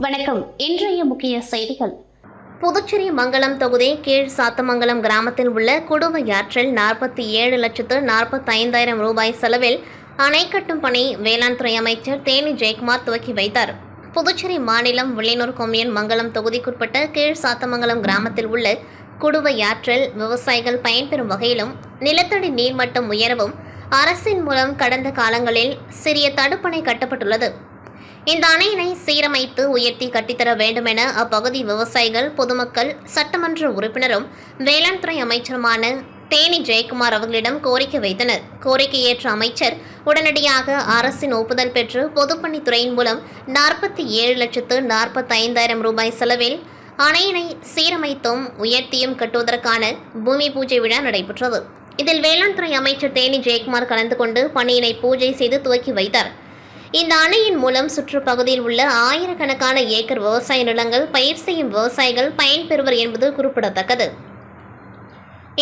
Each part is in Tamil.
வணக்கம். இன்றைய முக்கிய செய்திகள். புதுச்சேரி மங்கலம் தொகுதி கீழ் சாத்தமங்கலம் கிராமத்தில் உள்ள குடுவையாற்றில் 47,45,000 ரூபாய் செலவில் அணை கட்டும் பணி வேளாண் துறை அமைச்சர் தேனி ஜெயக்குமார் துவக்கி வைத்தார். புதுச்சேரி மாநிலம் வில்லியனூர் கொம்யூன் மங்கலம் தொகுதிக்குட்பட்ட கீழ் சாத்தமங்கலம் கிராமத்தில் உள்ள குடுவையாற்றில் விவசாயிகள் பயன்பெறும் வகையிலும் நிலத்தடி நீர்மட்டம் உயரவும் அரசின் மூலம் கடந்த காலங்களில் சிறிய தடுப்பணை கட்டப்பட்டுள்ளது. இந்த அணையினை சீரமைத்து உயர்த்தி கட்டித்தர வேண்டும் என அப்பகுதி விவசாயிகள், பொதுமக்கள், சட்டமன்ற உறுப்பினரும் வேளாண் துறை அமைச்சருமான தேனி ஜெயக்குமார் அவர்களிடம் கோரிக்கை வைத்தனர். கோரிக்கை ஏற்ற அமைச்சர் உடனடியாக அரசின் ஒப்புதல் பெற்று பொதுப்பணித்துறையின் மூலம் 47,45,000 ரூபாய் செலவில் அணையினை சீரமைத்தும் உயர்த்தியும் கட்டுவதற்கான பூமி பூஜை விழா நடைபெற்றது. இதில் வேளாண் துறை அமைச்சர் தேனி ஜெயக்குமார் கலந்து கொண்டு பணியினை பூஜை செய்து துவக்கி வைத்தார். இந்த அணையின் மூலம் சுற்றுப்பகுதியில் உள்ள ஆயிரக்கணக்கான ஏக்கர் விவசாய நிலங்கள் பயிர் செய்யும் விவசாயிகள் பயன்பெறுவர் என்பது குறிப்பிடத்தக்கது.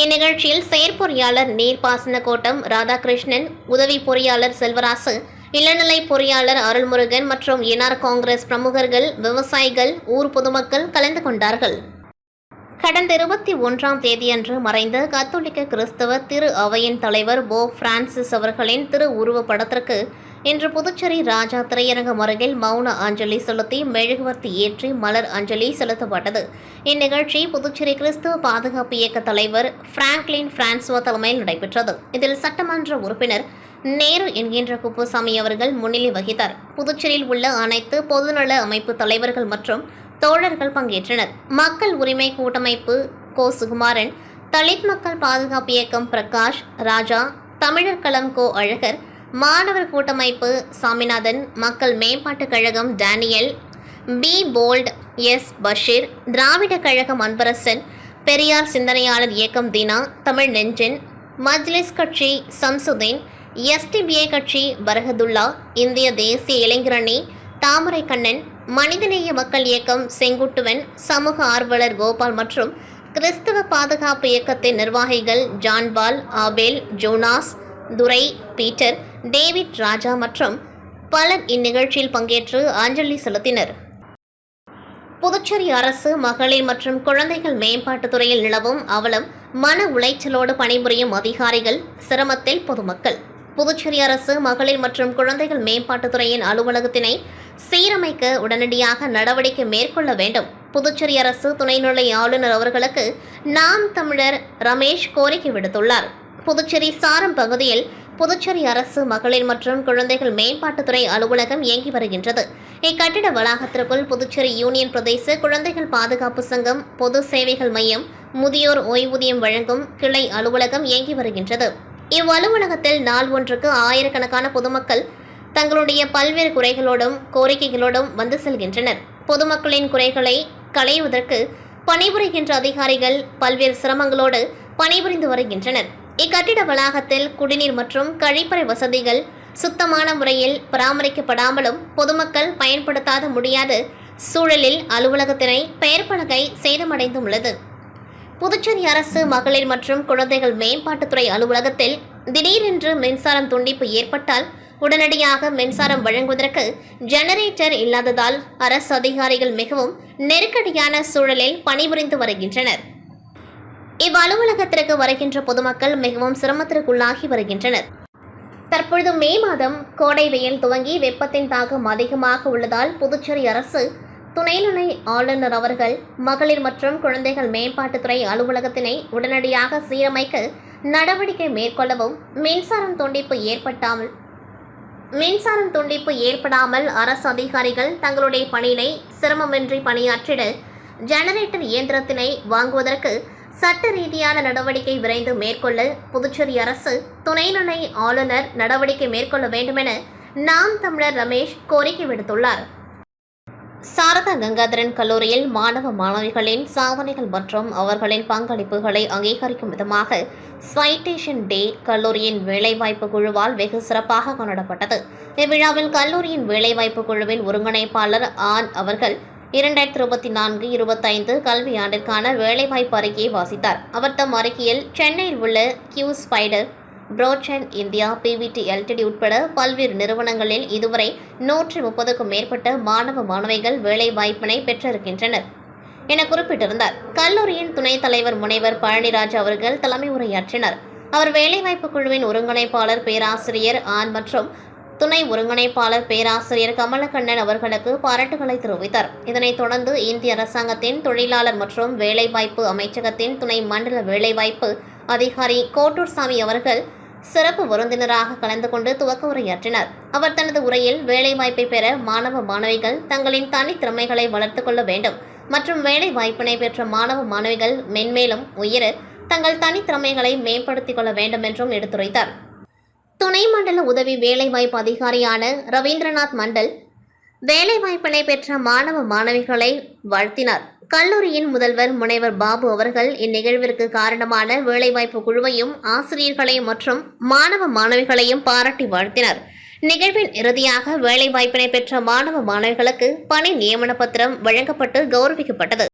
இந்நிகழ்ச்சியில் செயற்பொறியாளர் நீர்ப்பாசன கோட்டம் ராதாகிருஷ்ணன், உதவி பொறியாளர் செல்வராசு, இளநிலை பொறியாளர் அருள்முருகன் மற்றும் என்ஆர் காங்கிரஸ் பிரமுகர்கள், விவசாயிகள், ஊர் பொதுமக்கள் கலந்து கொண்டார்கள். கடந்த 21ஆம் தேதியன்று மறைந்த கத்தோலிக்க கிறிஸ்தவ திரு அவையின் தலைவர் போப் பிரான்சிஸ் அவர்களின் திரு உருவப் படத்திற்கு இன்று புதுச்சேரி ராஜா திரையரங்கம் அருகில் மௌன அஞ்சலி செலுத்தி மெழுகுவர்த்தி ஏற்றி மலர் அஞ்சலி செலுத்தப்பட்டது. இந்நிகழ்ச்சி புதுச்சேரி கிறிஸ்தவ பாதுகாப்பு இயக்க தலைவர் பிராங்க்லின் பிரான்சுவா தலைமையில் நடைபெற்றது. இதில் சட்டமன்ற உறுப்பினர் நேரு என்கின்ற குப்புசாமி அவர்கள் முன்னிலை வகித்தார். புதுச்சேரியில் உள்ள அனைத்து பொதுநல அமைப்பு தலைவர்கள் மற்றும் தோழர்கள் பங்கேற்றனர். மக்கள் உரிமை கூட்டமைப்பு கோ சுகுமாரன், தலித் மக்கள் பாதுகாப்பு இயக்கம் பிரகாஷ் ராஜா, தமிழர் களம் கோ அழகர், மாணவர் கூட்டமைப்பு சாமிநாதன், மக்கள் மேம்பாட்டுக் கழகம் டேனியல், பி போல்ட், எஸ் பஷீர், திராவிட கழகம் அன்பரசன், பெரியார் சிந்தனையாளர் இயக்கம் தீனா, தமிழ் நெஞ்சன், மஜ்லிஸ் கட்சி சம்சுதீன், எஸ்டிபிஐ கட்சி பரகதுல்லா, இந்திய தேசிய இளைஞரணி தாமரை கண்ணன், மனிதநேய மக்கள் இயக்கம் செங்குட்டுவன், சமூக ஆர்வலர் கோபால் மற்றும் கிறிஸ்தவ பாதுகாப்பு இயக்கத்தின் நிர்வாகிகள் ஜான்பால், ஆபேல், ஜோனாஸ், துரை, பீட்டர், டேவிட் ராஜா மற்றும் பலர் இந்நிகழ்ச்சியில் பங்கேற்று அஞ்சலி செலுத்தினர். புதுச்சேரி அரசு மகளிர் மற்றும் குழந்தைகள் மேம்பாட்டுத் துறையில் நிலவும் அவலம், மன உளைச்சலோடு பணிபுரியும் அதிகாரிகள், சிரமத்தில் பொதுமக்கள். புதுச்சேரி அரசு மகளிர் மற்றும் குழந்தைகள் மேம்பாட்டுத் துறையின் அலுவலகத்தினை சீரமைக்க உடனடியாக நடவடிக்கை மேற்கொள்ள வேண்டும். புதுச்சேரி அரசு துணைநிலை ஆளுநர் அவர்களுக்கு நாம் தமிழர் ரமேஷ் கோரிக்கை விடுத்துள்ளார். புதுச்சேரி சாரம் பகுதியில் புதுச்சேரி அரசு மகளிர் மற்றும் குழந்தைகள் மேம்பாட்டுத்துறை அலுவலகம் இயங்கி வருகின்றது. இக்கட்டிட வளாகத்திற்குள் புதுச்சேரி யூனியன் பிரதேச குழந்தைகள் பாதுகாப்பு சங்கம், பொது சேவைகள் மையம், முதியோர் ஓய்வூதியம் வழங்கும் கிளை அலுவலகம் இயங்கி வருகின்றது. இவ்வலுவலகத்தில் நாள் ஒன்றுக்கு ஆயிரக்கணக்கான பொதுமக்கள் தங்களுடைய பல்வேறு குறைகளோடும் கோரிக்கைகளோடும் வந்து செல்கின்றனர். பொதுமக்களின் குறைகளை களைவதற்கு பணிபுரிகின்ற அதிகாரிகள் பல்வேறு சிரமங்களோடு பணிபுரிந்து வருகின்றனர். இக்கட்டிட வளாகத்தில் குடிநீர் மற்றும் கழிப்பறை வசதிகள் சுத்தமான முறையில் பராமரிக்கப்படாமலும் பொதுமக்கள் பயன்படுத்தாத முடியாத சூழலில் அலுவலகத்தினை பெயர் பலகை சேதமடைந்துள்ளது. புதுச்சேரி அரசு மகளிர் மற்றும் குழந்தைகள் மேம்பாட்டுத்துறை அலுவலகத்தில் திடீரென்று மின்சாரம் துண்டிப்பு ஏற்பட்டால் உடனடியாக மின்சாரம் வழங்குவதற்கு ஜெனரேட்டர் இல்லாததால் அரசு அதிகாரிகள் மிகவும் நெருக்கடியான சூழலில் பணிபுரிந்து வருகின்றனர். இவ்வலுவலகத்திற்கு வருகின்ற பொதுமக்கள் மிகவும் சிரமத்திற்குள்ளாகி வருகின்றனர். தற்பொழுது மே மாதம் கோடை வெயில் துவங்கி வெப்பத்தின் தாக்கம் அதிகமாக உள்ளதால் புதுச்சேரி அரசு துணைநிலை ஆளுநர் அவர்கள் மகளிர் மற்றும் குழந்தைகள் மேம்பாட்டுத்துறை அலுவலகத்தினை உடனடியாக சீரமைக்க நடவடிக்கை மேற்கொள்ளவும், மின்சாரம் துண்டிப்பு ஏற்படாமல் அரசு அதிகாரிகள் தங்களுடைய பணியினை சிரமமின்றி பணியாற்றிட ஜெனரேட்டர் இயந்திரத்தினை வாங்குவதற்கு சட்ட ரீதியான நடவடிக்கை விரைந்து மேற்கொள்ள புதுச்சேரி அரசு துணைநிலை ஆளுநர் நடவடிக்கை மேற்கொள்ள வேண்டுமென நாம் தமிழர் ரமேஷ் கோரிக்கை விடுத்துள்ளார். சாரதா கங்காதரன் கல்லூரியில் மாணவ மாணவிகளின் சாதனைகள் மற்றும் அவர்களின் பங்களிப்புகளை அங்கீகரிக்கும் விதமாக சைட்டேஷன் டே கல்லூரியின் வேலைவாய்ப்பு குழுவால் வெகு சிறப்பாக கொண்டாடப்பட்டது. இவ்விழாவில் கல்லூரியின் வேலைவாய்ப்பு குழுவின் ஒருங்கிணைப்பாளர் ஆன் அவர்கள் 2024-25 கல்வியாண்டிற்கான வேலைவாய்ப்பு அறிக்கையை வாசித்தார். அவர் தம் அறிக்கையில் சென்னையில் உள்ள கியூ ஸ்பைடர் புரோச்சன் இந்தியா, PVT Ltd உட்பட பல்வேறு நிறுவனங்களில் இதுவரை 130க்கும் மேற்பட்ட மாணவ மாணவிகள் வேலைவாய்ப்பினை பெற்றிருக்கின்றனர் என குறிப்பிட்டிருந்தார். கல்லூரியின் துணைத் தலைவர் முனைவர் பழனிராஜ் அவர்கள் தலைமை உரையாற்றினார். அவர் வேலைவாய்ப்பு குழுவின் ஒருங்கிணைப்பாளர் பேராசிரியர் ஆன் மற்றும் துணை ஒருங்கிணைப்பாளர் பேராசிரியர் கமலக்கண்ணன் அவர்களுக்கு பாராட்டுகளை தெரிவித்தார். இதனைத் தொடர்ந்து இந்திய அரசாங்கத்தின் தொழிலாளர் மற்றும் வேலைவாய்ப்பு அமைச்சகத்தின் துணை மண்டல வேலைவாய்ப்பு அதிகாரி கோட்டூர்சாமி அவர்கள் சிறப்பு விருந்தினராக கலந்து கொண்டு துவக்க உரையாற்றினார். அவர் தனது உரையில் வேலைவாய்ப்பை பெற மாணவ மாணவிகள் தங்களின் தனித்திறமைகளை வளர்த்துக் கொள்ள வேண்டும் மற்றும் வேலை வாய்ப்பினை பெற்ற மாணவ மாணவிகள் மென்மேலும் உயர தங்கள் தனித்திறமைகளை மேம்படுத்திக் கொள்ள வேண்டும் என்றும் எடுத்துரைத்தார். துணை மண்டல உதவி வேலைவாய்ப்பு அதிகாரியான ரவீந்திரநாத் மண்டல் வேலைவாய்ப்பினை பெற்ற மாணவ மாணவிகளை வாழ்த்தினார். கல்லூரியின் முதல்வர் முனைவர் பாபு அவர்கள் இந்நிகழ்விற்கு காரணமான வேலைவாய்ப்பு குழுவையும் ஆசிரியர்களையும் மற்றும் மாணவ மாணவிகளையும் பாராட்டி வாழ்த்தினார். நிகழ்வின் இறுதியாக வேலைவாய்ப்பினை பெற்ற மாணவ மாணவிகளுக்கு பணி நியமன பத்திரம் வழங்கப்பட்டு கௌரவிக்கப்பட்டது.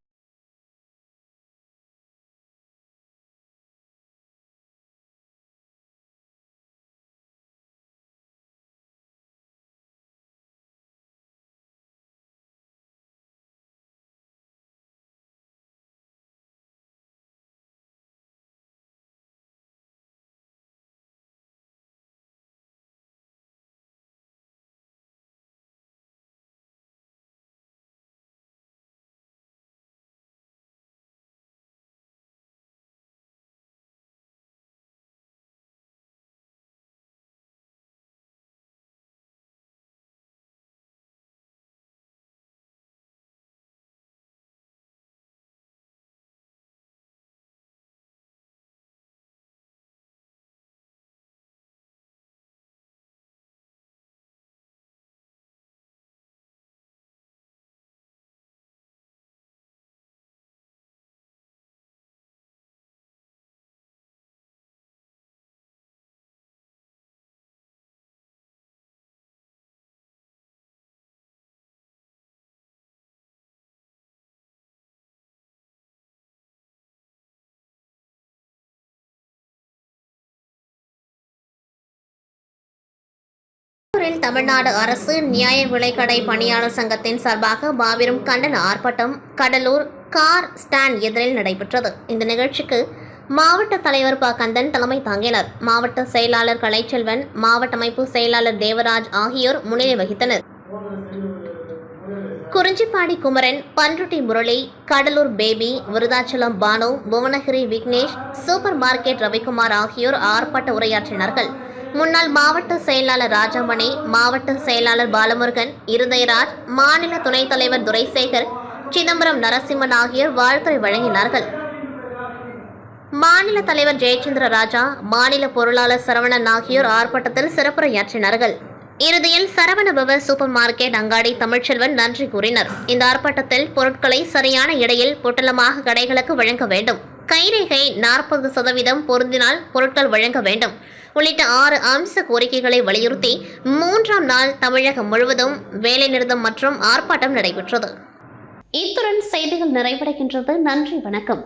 தமிழ்நாடு அரசு நியாய விலைக்கடை பணியாளர் சங்கத்தின் சார்பாக மாபெரும் கண்டன ஆர்ப்பாட்டம் கடலூர் கார் ஸ்டாண்ட் எதிரில் நடைபெற்றது. இந்த நிகழ்ச்சிக்கு மாவட்ட தலைவர் ப. கந்தன் தலைமை தாங்கினார். மாவட்ட செயலாளர் கலைச்செல்வன், மாவட்ட அமைப்பு செயலாளர் தேவராஜ் ஆகியோர் முன்னிலை வகித்தனர். குறிஞ்சிப்பாடி குமரன், பன்ருட்டி முரளி, கடலூர் பேபி, விருதாச்சலம் பானு, புவனகிரி விக்னேஷ், சூப்பர் மார்க்கெட் ரவிக்குமார் ஆகியோர் ஆர்ப்பாட்ட உரையாற்றினார்கள். முன்னாள் மாவட்ட செயலாளர் ராஜாமணி, மாவட்ட செயலாளர் பாலமுருகன், இருதயராஜ், மாநில துணைத் தலைவர் துரைசேகர், சிதம்பரம் நரசிம்மன் ஆகியோர் வாழ்த்துரை வழங்கினார்கள். மாநில தலைவர் ஜெயச்சந்திர ராஜா, மாநில பொருளாளர் சரவணன் ஆகியோர் ஆர்ப்பாட்டத்தில் சிறப்புரையாற்றினார்கள். இறுதியில் சரவணபவ சூப்பர் மார்க்கெட் அங்காடி தமிழ்ச்செல்வன் நன்றி கூறினர். இந்த ஆர்ப்பாட்டத்தில் பொருட்களை சரியான இடையில் பொட்டலமாக கடைகளுக்கு வழங்க வேண்டும், கைரேகை 40% பொருந்தினால் பொருட்கள் வழங்க வேண்டும் உள்ளிட்ட 6 அம்ச கோரிக்கைகளை வலியுறுத்தி 3ஆம் நாள் தமிழகம் முழுவதும் வேலைநிறுத்தம் மற்றும் ஆர்ப்பாட்டம் நடைபெற்றது. இத்துடன் செய்திகள் நிறைவடைகின்றது. நன்றி, வணக்கம்.